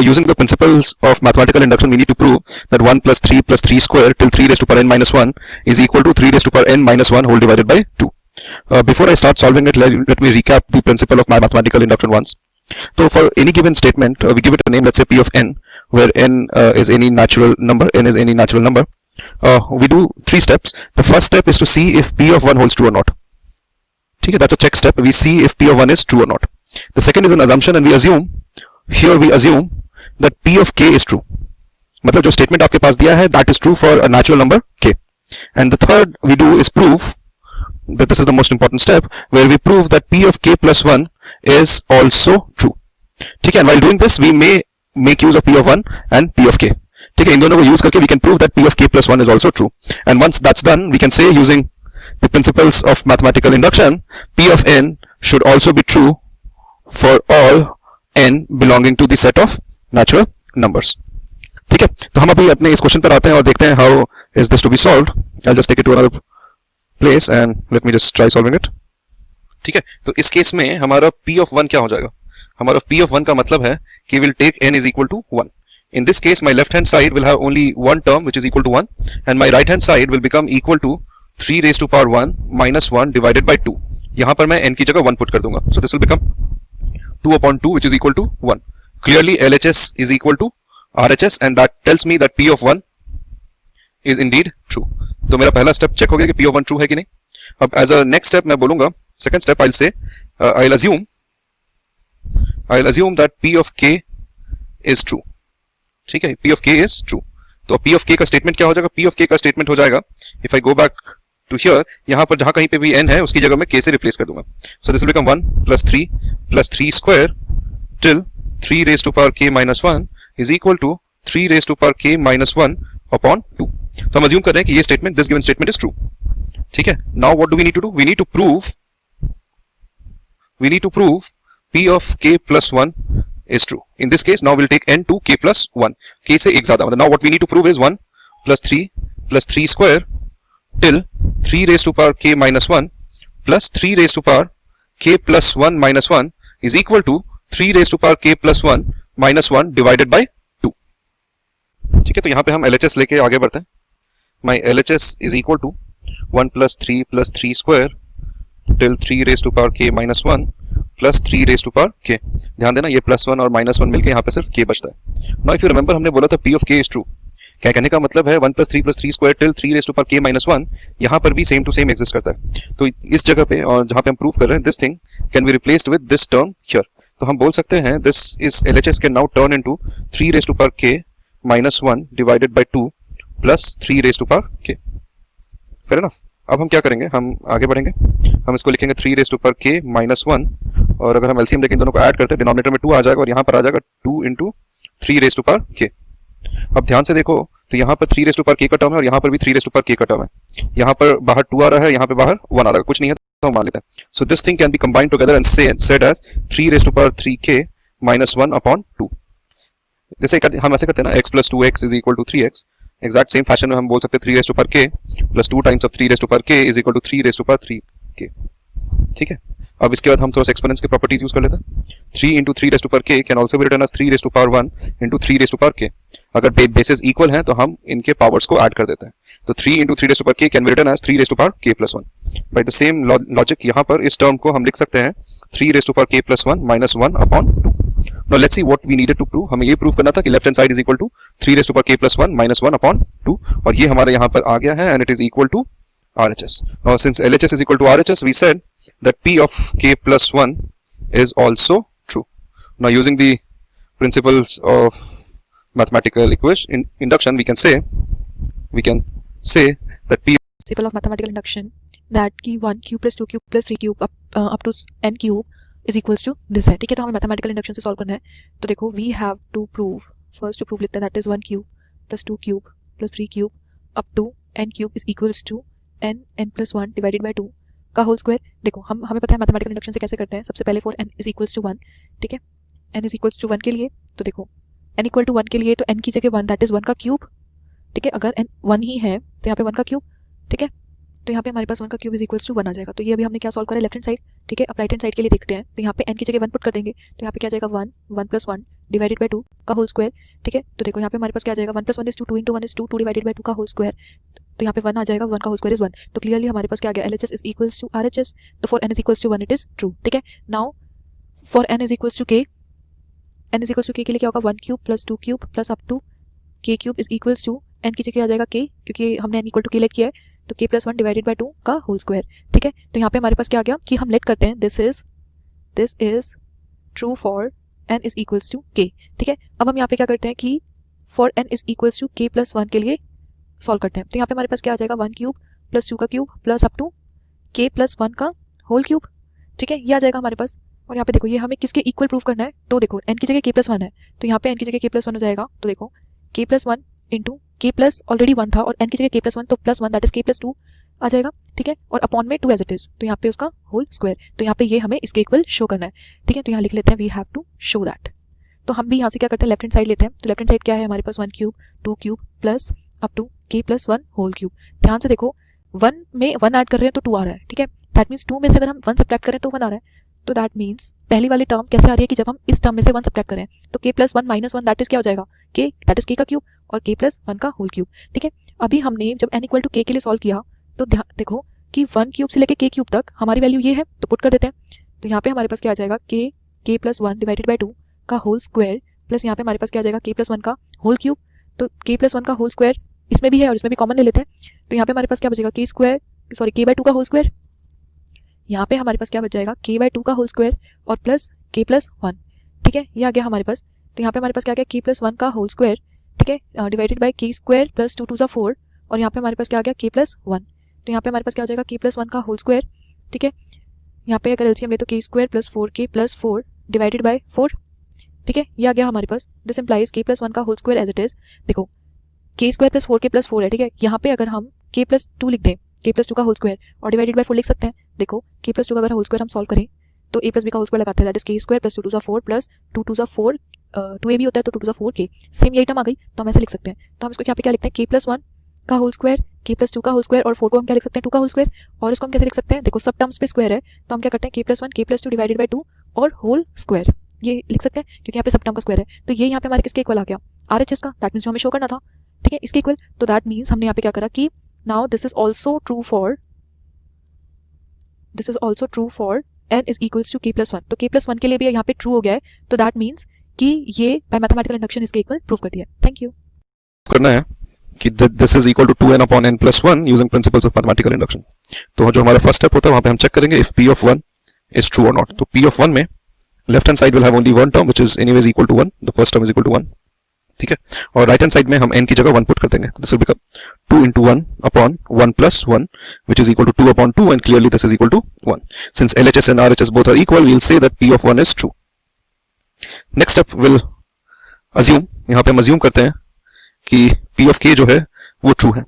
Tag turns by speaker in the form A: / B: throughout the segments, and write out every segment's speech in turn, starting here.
A: using the principles of mathematical induction, we need to prove that 1 plus 3 square till 3 raised to power n minus 1 is equal to 3 raised to power n minus 1 whole divided by 2. Before I start solving it, let me recap the principle of my mathematical induction once. So for any given statement, we give it a name, let's say P of n, where n is any natural number, n is any natural number. We do 3 steps. The first step is to see if P of 1 holds true or not. Okay, that's a check step. We see if P of 1 is true or not. The second is an assumption, and we assume that P of k is true. मतलब जो statement आपके पास दिया है, that is true for a natural number k. And the third we do is prove that this is the most important step, where we prove that P of k plus 1 is also true. ठीक है, and while doing this we may make use of P of 1 and P of k. ठीक है, इन दोनों को use करके we can prove that P of k plus 1 is also true. And once that's done, we can say, using the principles of mathematical induction, P of n should also be true for all n belonging to the set of natural numbers. ठीक है, तो हम अभी अपने इस question पर आते हैं और देखते हैं how is this to be solved. I'll just take it to another place and let me just try solving it. ठीक है, तो इस केस में हमारा P of 1 क्या हो जाएगा? हमारा P of 1 का मतलब है कि we'll take n is equal to 1. In this case, my left hand side will have only one term which is equal to 1, and my right hand side will become equal to 3 raised to power 1 minus 1 divided by 2. यहाँ पर मैं n की जगह 1 put कर दूंगा. So this will become 2 upon 2, which is equal to 1. Clearly LHS is equal to RHS, and that tells me that P of 1 is indeed true. तो मेरा पहला स्टेप चेक हो गया कि P of 1 ट्रू है कि नहीं. अब एज अ नेक्स्ट स्टेप मैं बोलूंगा, second step I'll say, I'll assume that P of k is true. ठीक है, P of k is true. तो P of k का स्टेटमेंट क्या हो जाएगा? P of k का स्टेटमेंट हो जाएगा, if I go back to here, यहाँ पर जहां कहीं पे भी n है उसकी जगह मैं k से रिप्लेस कर दूंगा. So this will become 1 plus 3 square till 3 raised to power k minus 1 is equal to 3 raised to power k minus 1 upon 2. तो हम अज्यूम कर रहे हैं कि ये statement, this given statement is true. ठीक है, now what do we need to do? We need to prove P of k plus 1 is true. In this case, now we'll take n to k plus 1. k से एक ज्यादा. Now what we need to prove is 1 plus 3 square till 3 raised to power k minus 1 plus 3 raised to power k plus 1 minus 1 is equal to 3 raised to power k plus 1 minus 1 divided by 2. ठीक है, तो यहाँ पे हम LHS लेके आगे बढ़ते हैं. My LHS is equal to 1 plus 3 square till 3 raised to power k minus 1 plus 3 raised to power k. ध्यान देना, ये plus 1 और minus 1 मिलके यहाँ पे सिर्फ k बचता है. Now if you remember, हमने बोला था P of k is true. क्या कहने का मतलब है? 1 plus 3 square till 3 raised to power k minus 1 यहाँ पर भी सेम टू सेम एग्जिस्ट करता है. तो इस जगह पे और जहाँ पे हम प्रूव कर रहे हैं, this thing can be replaced with this term here. तो हम बोल सकते हैं this is LHS can now turn into 3 raised to power k minus 1 divided by 2 plus 3 raised to power k. Fair enough. अब हम क्या करेंगे? हम आगे बढ़ेंगे. हम इसको लिखेंगे 3 raised to power k minus 1, और अगर हम एलसीएम देखें, दोनों को ऐड करते हैं, डिनोमिनेटर में 2 आ जाएगा और यहाँ पर आ जाएगा 2 into 3 raised to power k. अब ध्यान से देखो, तो यहाँ पर 3 raised to power k का टर्म है और यहाँ पर भी 3 raised to power k का टर्म है. यहाँ पर बाहर 2 आ रहा है, यहाँ पे बाहर 1 आ रहा है, कुछ नहीं है तो हम मान लेते हैं. So this thing can be combined together and said as 3 raised to power 3k minus 1 upon 2. जैसे हम ऐसे करते हैं ना, x plus 2x is equal to 3x. Exact same fashion में हम बोल सकते हैं 3 raised to power k plus 2 times of 3 raised to power k is equal to 3 raised to power 3k. ठीक है, अब इसके बाद हम थोड़ा सा एक्सपोनेंट्स के प्रॉपर्टीज यूज कर लेते हैं. 3 into 3 raised to power k can also be written as 3 raised to power 1 into 3 raised to power k. अगर बेसेस इक्वल हैं तो हम इनके पावर्स को ऐड कर देते हैं. तो 3 into 3 raised to power k can be written as 3 raised to power k plus 1. By the same logic, यहाँ पर इस टर्म को हम लिख सकते हैं 3 raised to power k plus 1 minus 1 upon 2. Now let's see what we needed to prove. हमें ये प्रूव करना था कि left hand side is equal to 3 raised to power k plus 1 minus 1 upon 2, और ये हमारे यहाँ पर आ गया है, and it is equal to RHS. Now since LHS is equal to RHS, we said that P of k plus 1 is also true. Now using the principles of mathematical induction, we can say that P
B: principle of mathematical induction, that कि 1 cube plus 2 cube plus 3 cube up to n cube is equals to this है. ठीक है, तो हमें mathematical induction से solve करना है. तो देखो, we have to prove, first to prove लिखते हैं, that is 1 cube plus 2 cube plus 3 cube up to n cube is equals to n plus 1 divided by 2 का होल स्क्वायर. देखो, हमें पता है मैथमेटिकल इंडक्शन से कैसे करते हैं. सबसे पहले for n is equals to 1. ठीक है, n is equals to 1 के लिए, तो देखो n equal to 1 के लिए तो n की जगह 1, that is 1 का क्यूब. ठीक है, अगर n 1 ही है तो यहाँ पे 1 का क्यूब. ठीक है, तो यहाँ पे हमारे पास 1 का क्यूब इज इक्वल्स टू 1 आ जाएगा। तो ये अभी हमने क्या सॉल्व करा है लेफ्ट हैंड साइड, ठीक है। अब राइट हैंड साइड के लिए देखते हैं। तो यहाँ पे n की जगह 1 पुट कर देंगे, तो यहाँ पे क्या जाएगा 1, 1 प्लस 1 डिवाइडेड बाई 2 का होल स्क्वायर, ठीक है। तो देखो यहाँ पे हमारे पास क्या जाएगा 1 plus 1 is 2, 2 into 1 is 2, 2 divided by 2 का होल स्क्वायर। तो यहाँ पे 1 आ जाएगा, 1 का होल स्क्वायर इज 1। तो क्लियरली हमारे पास क्या आ गया, LHS is equals to RHS। तो for n is equals to 1 it is true, ठीक है। Now for n is equals to k, n is equals to k के लिए क्या होगा 1 cube plus 2 cube plus up to k cube is equals to n की जगह आ जाएगा k, क्योंकि हमने n equal to k let किया है, तो k प्लस 1 डिवाइडेड बाई 2 का होल स्क्वायर, ठीक है। तो यहाँ पे हमारे पास क्या आ गया कि हम लेट करते हैं this is true for n is equals to k, ठीक है। अब हम यहाँ पे क्या करते हैं कि for n is equals to k plus 1 के लिए सॉल्व करते हैं। तो यहाँ पे हमारे पास क्या आ जाएगा 1 क्यूब प्लस 2 का cube plus up to k plus 1 का होल क्यूब, ठीक है, ये आ जाएगा हमारे पास। और यहाँ पे देखो ये हमें किसके इक्वल प्रूफ करना है, तो देखो n की जगह k प्लस 1 है, तो यहाँ पे n की जगह k प्लस 1 हो जाएगा। तो देखो k plus 1 into k plus already 1 था और n की जगह k प्लस 1, तो plus 1 that is k plus 2 आ जाएगा, ठीक है। और अपॉन में 2 एज इट इज, तो यहाँ पे उसका होल स्क्वायर। तो यहाँ पे ये हमें इसके इक्वल शो करना है, ठीक है। तो यहाँ लिख लेते हैं we have to show that. तो हम भी यहाँ से क्या करते हैं लेफ्ट हैंड साइड लेते हैं। तो लेफ्ट हैंड साइड क्या है हमारे पास 1 cube 2 cube plus up to k plus 1 whole cube. ध्यान से देखो 1 में 1 ऐड कर रहे हैं तो 2 आ रहा है, ठीक है। दैट मीन्स 2 में से अगर हम 1 सब्ट्रैक्ट करें तो 1 आ रहा है। तो दैट मीन्स पहली वाली टर्म कैसे आ रही है कि जब हम इस टर्म में से 1 सब्ट्रैक्ट करें तो k plus 1 minus 1 that is क्या हो जाएगा k, दैट इज k का क्यूब और k प्लस 1 का होल क्यूब, ठीक है। अभी हमने जब n इक्वल टू k के लिए सॉल्व किया तो देखो कि 1 क्यूब से लेके k क्यूब तक हमारी वैल्यू ये है, तो पुट कर देते हैं। तो यहाँ पे हमारे पास क्या आ जाएगा k प्लस 1 डिवाइडेड बाई 2 का होल स्क्वायर प्लस यहाँ पे हमारे पास क्या आ जाएगा k प्लस 1 का होल क्यूब। तो k प्लस 1 का होल स्क्वायर इसमें भी है और इसमें भी कॉमन ले लेते हैं। तो यहाँ पे हमारे पास क्या बचेगा k बाई 2 का होल स्क्वायर, यहाँ पे हमारे पास क्या बच जाएगा k बाई 2 का होल स्क्वायर और प्लस k प्लस 1, ठीक है, ये आ गया हमारे पास। तो यहाँ पे हमारे पास क्या आ गया k प्लस 1 का होल स्क्वायर, ठीक है, divided by k square plus 2 2 सा 4 और यहाँ पे हमारे पास क्या आ गया k प्लस 1। तो यहाँ पे हमारे पास क्या हो जाएगा k प्लस 1 का होल स्क्वायर, ठीक है। यहाँ पे अगर एलसीएम ले तो k square plus 4k plus 4 divided by 4, ठीक है, ये आ गया हमारे पास। दिस इम्प्लाइज k प्लस 1 का whole square as it is. देखो k square plus 4k plus 4 है, ठीक है। यहाँ पे अगर हम k प्लस 2 लिख दें, k प्लस 2 का होल स्क्वायर और डिवाइडेड बाई 4 लिख सकते हैं। देखो k प्लस 2 का अगर होल स्क्वायर हम सॉल्व करें तो a प्लस b का होल स्क्वायर लगाते हैं, that is k square plus 2 2 सा 4 प्लस 2 2 सा 4 2a भी होता है तो 2 2 सा 4k, सेम यही टर्म आ गई तो हम ऐसे लिख सकते हैं। तो हम इसको यहाँ पे क्या लिखते हैं k प्लस 1 का होल स्क्वायर k प्लस 2 का होल स्क्वायर और 4 को हम क्या लिख सकते हैं 2 का होल स्क्वायर। और इसको हम कैसे लिख सकते हैं, देखो सब टर्म्स पे स्क्वायर है तो हम क्या करते हैं k plus 1 k plus 2 divided by 2 और होल स्क्वायर, ये लिख सकते हैं क्योंकि यहाँ पे सब टर्म का स्क्वायर है। तो ये यहाँ पे हमारे किसके इक्वल आ गया RHS का, दैट मीन्स जो हमें शो करना था, ठीक है, इसके इक्वल। तो दैट मीन्स हमने यहाँ पे क्या करा कि now this is also true for n is equals to k plus 1। तो k प्लस 1 के लिए भी यहाँ पे ट्रू हो गया है। तो दैट मीन्स कि ये बाय मैथमेटिकल इंडक्शन इसके इक्वल प्रूव कर दिया। Thank you.
A: करना है कि this is equal to 2n upon n plus 1 using principles of mathematical induction। तो जो हमारा फर्स्ट स्टेप होता है वहां पे हम चेक करेंगे if p of 1 is true or not। तो p of 1 में left hand side will have only one term which is anyways equal to 1, the first term is equal to 1, ठीक है। और राइट हैंड साइड में हम n की जगह 1 put कर देंगे, तो this will become 2 into 1 upon 1 plus 1 which is equal to 2 upon 2 and clearly this is equal to 1। Since LHS and RHS both are equal, we'll say that p of 1 is true। Next step will assume, यहाँ पे हम assume करते हैं कि p of k जो है वो true है।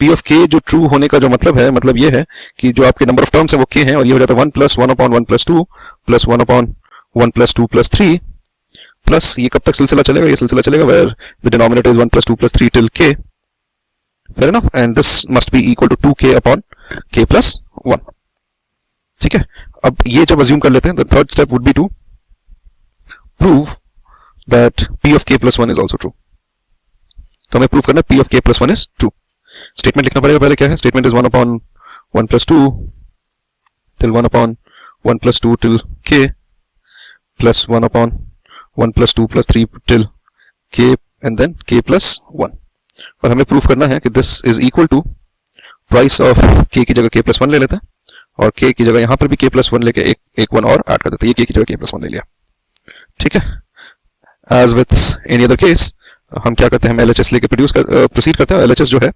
A: p of k जो ट्रू होने का जो मतलब ये है कि जो आपके नंबर ऑफ टर्म्स है वो k है और ये हो जाता है 1 plus 1 upon 1 plus 2 plus 1 upon 1 plus 2 plus 3 plus ये कब तक सिलसिला चलेगा, ये सिलसिला चलेगा where the denominator is 1 plus 2 plus 3 till k, fair enough, and this must be equal to 2k upon k plus 1, ठीक है। अब ये जब assume कर लेते हैं, the third step would be to prove that p of k plus 1 is also true। तो हमें प्रूव करना है p of k plus 1 is true। Statement लिखना पड़ेगा, पहले क्या है, statement is 1 upon 1 plus 2 till 1 upon 1 plus 2 till k plus 1 upon 1 plus 2 plus 3 till k and then k plus 1। और हमें प्रूव करना है कि this is equal to price of k की जगह k plus 1 ले लेते हैं और k की जगह यहाँ पर भी k plus 1 लेके एक 1 और ऐड कर देते हैं, ये k की जगह k plus 1 ले लिया, ठीक है। As with any other case हम क्या करते हैं, हम LHS लेके प्रोसीड करते हैं। LHS जो है,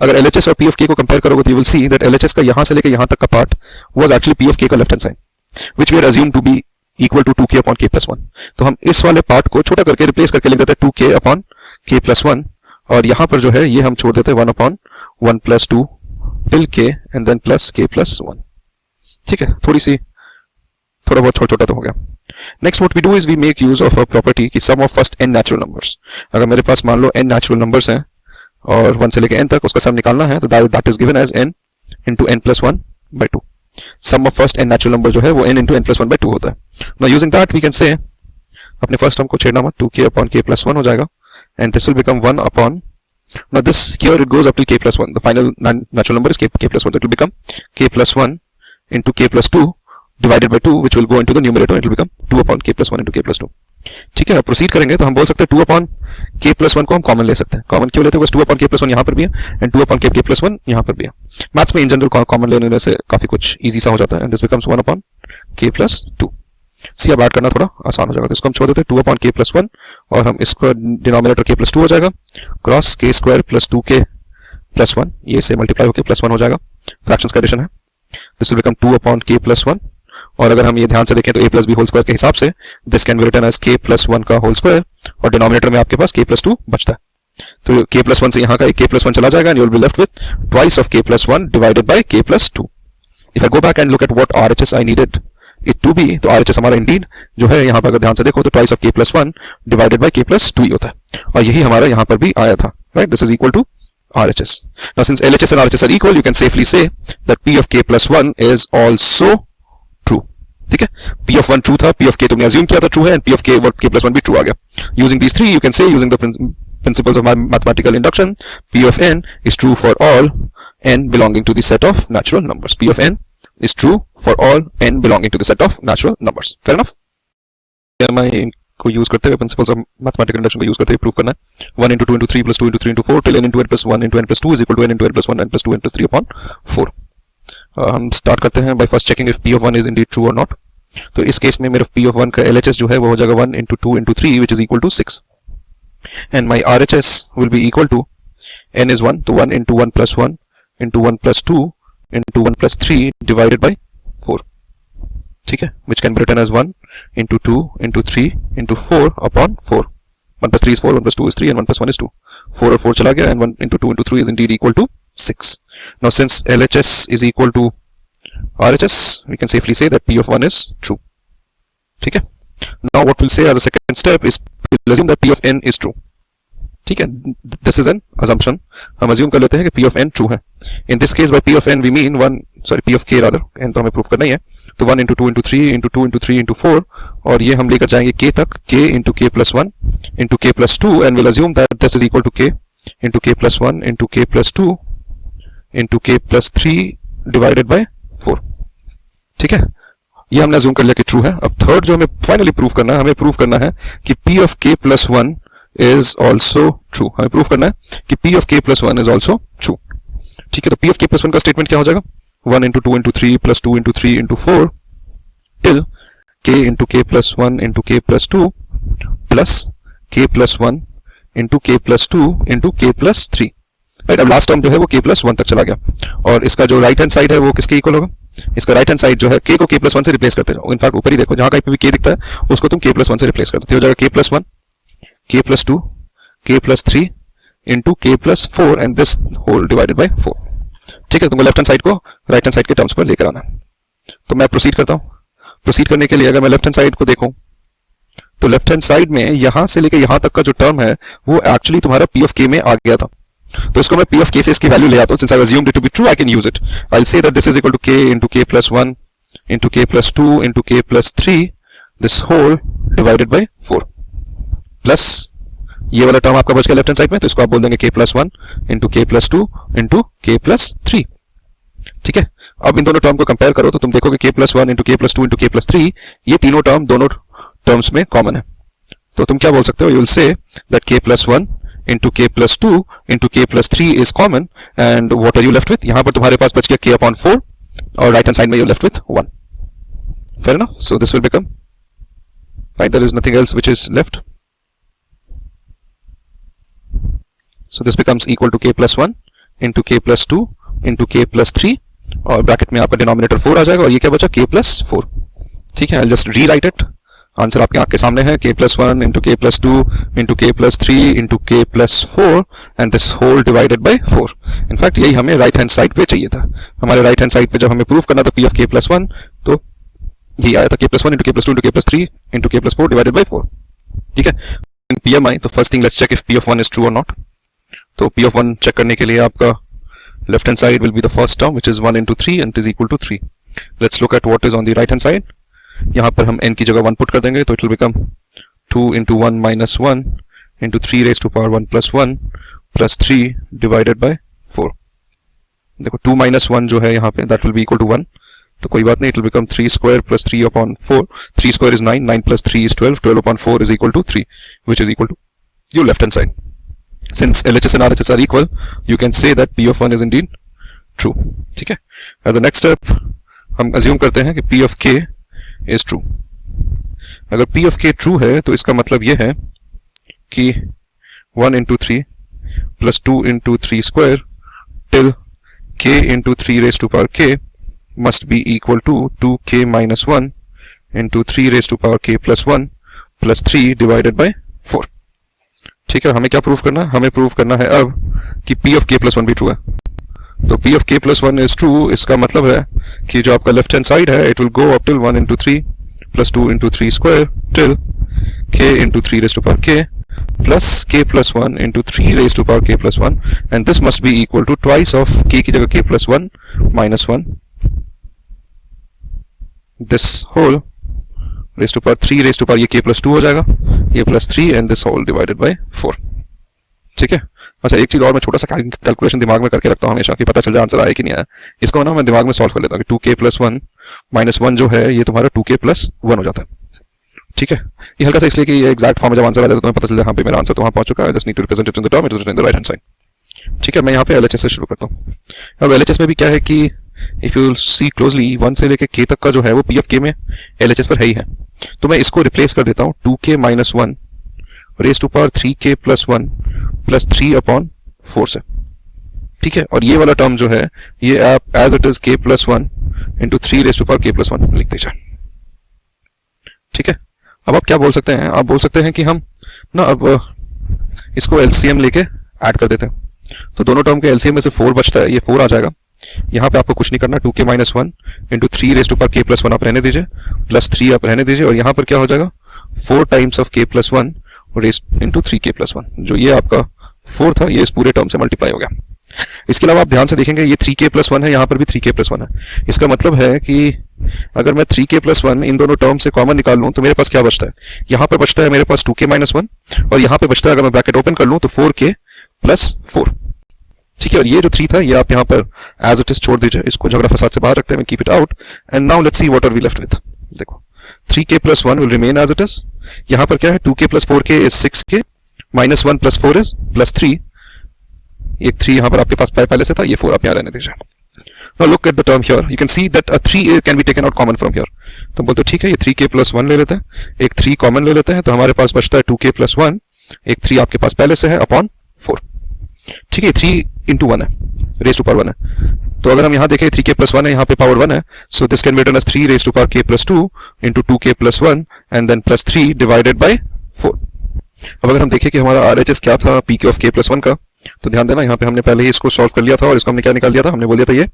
A: अगर LHS और P of k को कंपेयर करोगे तो you will see that LHS का यहाँ से लेके यहाँ तक का part was actually P of k का left hand side which we are assume to be equal to 2k upon k plus 1। तो हम इस वाले पार्ट को छोटा करके रिप्लेस करके लिख देते हैं 2k अपॉन k प्लस 1 और यहाँ पर जो है ये हम छोड़ देते हैं 1 upon 1 plus 2 till k and then plus k plus 1, ठीक है। थोड़ा बहुत छोटा तो हो गया। Next what we do is we make use of a property की sum of first n natural numbers. अगर मेरे पास मान लो n नेचुरल नंबर्स हैं और 1 से लेके n तक उसका सम निकालना है तो that is given as n into n plus 1 by 2. Sum of first n natural number जो है वो n into n plus 1 by 2 होता है. Now using that we can say अपने फर्स्ट टर्म को छेड़ना मत, 2k upon k plus 1 हो जाएगा, and this will become 1 upon, now this here it goes up till k plus 1, the final natural number is k plus 1, so it will become k plus 1 into k plus 2 divided by 2, which will go into the numerator, it will become 2 upon k plus 1 into k plus 2. ठीक है, अब proceed करेंगे तो हम बोल सकते हैं 2 upon k plus 1 को हम कॉमन ले सकते हैं. कॉमन क्यों लेते हैं, 2 upon k plus 1 यहाँ पर भी है एंड 2 upon k plus 1 यहाँ पर भी है. मैथ्स में इन जनरल कॉमन लेने से काफी कुछ इजी सा हो जाता है, and this becomes 1 upon k plus 2. सी अब ऐड करना थोड़ा आसान हो जाएगा, तो इसको हम छोड़ देते हैं 2 upon k plus 1 और हम इसको डिनोमिनेटर k plus 2 हो जाएगा, cross k square plus 2k plus 1, ये से मल्टीप्लाई होकर प्लस 1 हो जाएगा. फ्रैक्शंस का एडिशन है, this will become 2 upon k plus 1, और अगर हम ये ध्यान से देखें तो a plus b whole square के हिसाब से this can be written as k plus 1 का होल स्क्वायर, और डिनोमिनेटर में आपके पास k plus 2 बचता है. तो k plus 1 से यहाँ का k plus 1 चला जाएगा and you will be left with twice of k plus 1 divided by k plus 2. If I go back and look at what RHS I needed it to be, तो RHS हमारा indeed जो है यहाँ पर अगर ध्यान से देखो तो twice of k plus 1 divided by k plus 2 ही होता है, और यही हमारा यहाँ पर भी आया था. Right, this is equal to RHS. Now since LHS and RHS are equal, you can safely say that P of k plus 1 is also true. ठीक है, P of 1 true था, P of k तुमने assume किया था true है, and P of k plus 1 भी true आ गया. Using these three, you can say using the principles of mathematical induction, P of n is true for all n belonging to the set of natural numbers. P of n is true for all n belonging to the set of natural numbers. Fair enough? को use करते हुए principles of mathematical induction को use करते हुए prove करना है 1 into 2 into 3 plus 2 into 3 into 4 till n into n plus 1 into n plus 2 is equal to n into n plus 1 n plus 2 n plus 3 upon 4. हम start करते हैं by first checking if p of 1 is indeed true or not. तो इस case में मेरा p of 1 का LHS जो है वो हो जाएगा 1 into 2 into 3 which is equal to 6, and my RHS will be equal to n is 1, तो 1 into 1 plus 1 into 1 plus 2 into 1 plus 3 divided by 4. ठीक है, which can be written as 1 into 2 into 3 into 4 upon 4. 1 plus 3 is 4, 1 plus 2 is 3, and 1 plus 1 is 2. 4 और 4 चला गया, and 1 into 2 into 3 is indeed equal to 6. Now since LHS is equal to RHS, we can safely say that P of 1 is true. ठीक है. Now what we'll say as a second step is we'll assume that P of n is true. ठीक है, this is an assumption, हम assume कर लेते हैं कि P of n true है. In this case by P of n we mean P of k rather, n तो हमें प्रूफ करना ही है, तो 1 into 2 into 3 into 2 into 3 into 4, और ये हम लेकर जाएंगे k तक, k into k plus 1 into k plus 2, and we'll assume that this is equal to k into k plus 1 into k plus 2 into k plus 3 divided by 4. ठीक है, ये हमने अज्यूम कर लिया कि ट्रू है. अब थर्ड जो हमें फाइनली प्रूफ करना है, हमें प्रूफ करना है कि P of k plus 1 is also true. हमें प्रूफ करना है कि P of k plus 1 is also true. ठीक है, तो P of k plus 1 का स्टेटमेंट क्या हो जाएगा, 1 into 2 into 3 plus 2 into 3 into 4 till k into k plus 1 into k plus 2 plus k plus 1 into k plus 2 into k plus 3. Right, अब last term जो है वो k plus 1 तक चला गया, और इसका जो राइट हैंड साइड है वो किसके इक्वल होगा, इसका राइट हैंड साइड जो है k को k plus 1 से रिप्लेस करते जाओ. इनफैक्ट ऊपर ही देखो, जहां कहीं पे भी k दिखता है उसको तुम k plus 1 से रिप्लेस कर दो, तो हो जाएगा k plus 1 k plus 2 k plus 3 into k plus 4 and this whole divided by 4. ठीक है, तुमको लेफ्ट हैंड साइड को राइट हैंड साइड के टर्म्स पर लेकर आना है. तो मैं प्रोसीड करता हूं. प्रोसीड करने के लिए अगर मैं लेफ्ट हैंड साइड को देखूं तो लेफ्ट हैंड साइड में यहां से लेकर यहां तक का जो टर्म है वो एक्चुअली तुम्हारा P of k में आ गया था, तो इसको मैं P of k से इसकी वैल्यू ले आता हूं. Since I assumed it to be true I can use it. I will say that this is equal to k into k plus 1 into k plus 2 into k plus 3 this whole divided by 4 plus ये वाला term आपका बच गया left hand side में, तो इसको आप बोल देंगे k plus 1 into k plus 2 into k plus 3. ठीक है, अब इन दोनों टर्म को कंपेयर करो तो तुम देखोगे k plus 1 into k plus 2 into k plus 3, ये तीनों टर्म दोनों टर्म्स में कॉमन है. तो तुम क्या बोल सकते हो, you will say that k plus 1 into k plus 2 into k plus 3 is common, and what are you left with, यहां पर तुम्हारे पास बच गया k upon 4, और राइट हैंड साइड में you're left with 1. Fair enough? So this will become, right, there is nothing else which is left. So this becomes equal to k plus 1 into k plus 2 into k plus 3, और bracket में आपका denominator 4 आ जाएगा, और ये क्या बचा k plus 4. ठीक है, I'll just rewrite it. Answer आपके आंख के सामने है, k plus 1 into k plus 2 into k plus 3 into k plus 4 and this whole divided by 4. In fact यही हमें राइट हैंड साइड पे चाहिए था. हमारे राइट हैंड साइड पे जब हमें प्रूफ करना था P of k plus 1, तो यही आया था k plus 1 into k plus 2 into k plus 3 into k plus 4 divided by 4. ठीक है, in PMI तो first thing let's check if P of 1 is true or not. तो P of 1 चेक करने के लिए आपका left hand side will be the first term which is 1 into 3 and it is equal to 3. Let's look at what is on the right hand side. यहाँ पर हम n की जगह 1 पुट कर देंगे तो it will become 2 into 1 minus 1 into 3 raised to power 1 plus 1 plus 3 divided by 4. देखो 2 minus 1 जो है यहाँ पे that will be equal to 1. तो कोई बात नहीं, it will become 3 square plus 3 upon 4. 3 square is 9, 9 plus 3 is 12, 12 upon 4 is equal to 3, which is equal to your left hand side. Since LHS and RHS are equal, you can say that P of 1 is indeed true. ठीक है. As a next step, हम assume करते हैं कि P of K is true. अगर P of K true है तो इसका मतलब ये है कि 1 into 3 plus 2 into 3 square till K into 3 raised to power K must be equal to 2K minus 1 into 3 raised to power K plus 1 plus 3 divided by 4. ठीक है. हमें क्या प्रूव करना है? हमें प्रूव करना है अब कि P of K plus 1 भी ट्रू है. तो P of K plus 1 is true. इसका मतलब है कि जो आपका लेफ्ट हैंड साइड है it will go up till 1 into 3 plus 2 into 3 square till K into 3 raised to power K plus K plus 1 into 3 raised to power K plus 1, and this must be equal to twice of K की जगह K plus 1 minus 1, this whole raised to power 3 raised to power ये K plus 2 हो जाएगा, ये plus 3 and this whole divided by 4. ठीक है. अच्छा, एक चीज और मैं छोटा सा कैलकुलेशन दिमाग में करके रखता हूँ हमेशा कि पता चल जाए आंसर आया कि नहीं आया. इसको ना मैं दिमाग में सॉल्व कर लेता हूँ कि 2K plus 1 minus 1 जो है ये तुम्हारा 2K plus 1 हो जाता है. ठीक है. ये हल्का सा इसलिए कि ये एग्जैक्ट फॉर्म में जब आंसर आ जाता है तो तुम्हें पता चल जाए हाँ पे मेरा आंसर तो वहाँ पहुंच चुका है. Just need to represent it in the term, it is in the right hand side. ठीक है. मैं यहाँ पे LHS से शुरू करता हूँ. अब LHS में भी क्या है कि इफ यू सी क्लोजली 1 से लेके K तक का जो है वो P of K में LHS पर है ही है. तो मैं इसको रिप्लेस कर देता हूँ 2K minus 1 raised to power 3K plus 1 plus 3 upon 4 से. ठीक है. और ये वाला टर्म जो है ये आप as it is K plus 1 into 3 raised to power K plus 1 लिख दीजिए. ठीक है. अब आप क्या बोल सकते हैं? आप बोल सकते हैं कि हम ना अब इसको LCM लेके ऐड कर देते हैं. तो दोनों टर्म के LCM में से 4 बचता है, ये 4 आ जाएगा. यहाँ पे आपको कुछ नहीं करना. 2K minus 1 into 3 raised to power K plus 1 आप रहने दीजिए, प्लस 3 आप रहने दीजिए, और यहाँ पर क्या हो जाएगा 4 times of K plus 1 raised into 3K plus 1. जो ये आपका 4 था ये इस पूरे टर्म से मल्टीप्लाई हो गया. इसके अलावा आप ध्यान से देखेंगे ये 3K plus 1 है, यहाँ पर भी 3K plus 1 है. इसका मतलब है कि अगर मैं 3K plus 1 इन दोनों टर्म से कॉमन निकाल लूँ तो मेरे पास क्या बचता है? यहाँ पर बचता है मेरे पास 2K minus 1 और यहाँ पे बचता है अगर मैं ब्रैकेट ओपन कर लूँ तो 4K plus 4. ठीक है. और ये जो 3 था ये आप यहाँ पर एज इट इज छोड़ दीजिए, इसको झगड़ा फसाद से बाहर रखते हैं, keep it out. And now let's see what are we left with. देखो 3K plus 1 will remain as it is. यहाँ पर क्या है 2K plus 4K is 6K minus 1 plus 4 is plus 3. एक 3 यहाँ पर आपके पास पहले से था, ये 4 आप यहाँ रहने दीजिए. Now look at the term here. You can see that a 3 can be taken out common from here. तो बोलते ठीक है ये 3K plus 1 ले लेते हैं, एक 3 कॉमन ले लेते हैं, तो हमारे पास बचता है 2K plus 1, एक 3 आपके पास पहले से है अपॉन 4. ठीक है. 3 into 1 है, raised to power 1 है. तो अगर हम यहाँ देखें 3K plus 1 है, यहाँ पे पावर 1 है, so this can be written as 3 raised to power K plus 2 into 2K plus 1 and then plus 3 divided by 4. अब अगर हम देखें कि हमारा RHS क्या था PK of K plus 1 का, तो ध्यान देना यहाँ पे हमने पहले ही इसको सॉल्व कर लिया था और इसको हमने क्या निकाल दिया था? हमने बोल दिया था ये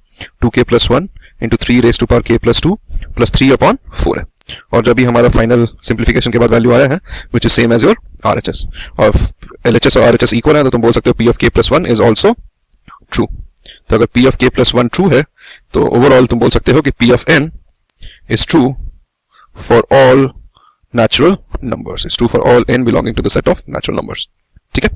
A: 2K plus 1 into 3 raised to power K plus 2 plus 3 upon 4 है. और जब भी हमारा फाइनल सिंप्लीफिकेशन के बाद वैल्यू आया है which is same as your RHS, और LHS और RHS इक्वल है तो तुम बोल सकते हो P of K plus 1 is also true. तो अगर P of K plus 1 true है तो ओवरऑल तुम बोल सकते हो कि P of N is true for all natural numbers. It's true for all n belonging to the set of natural numbers. ठीक है.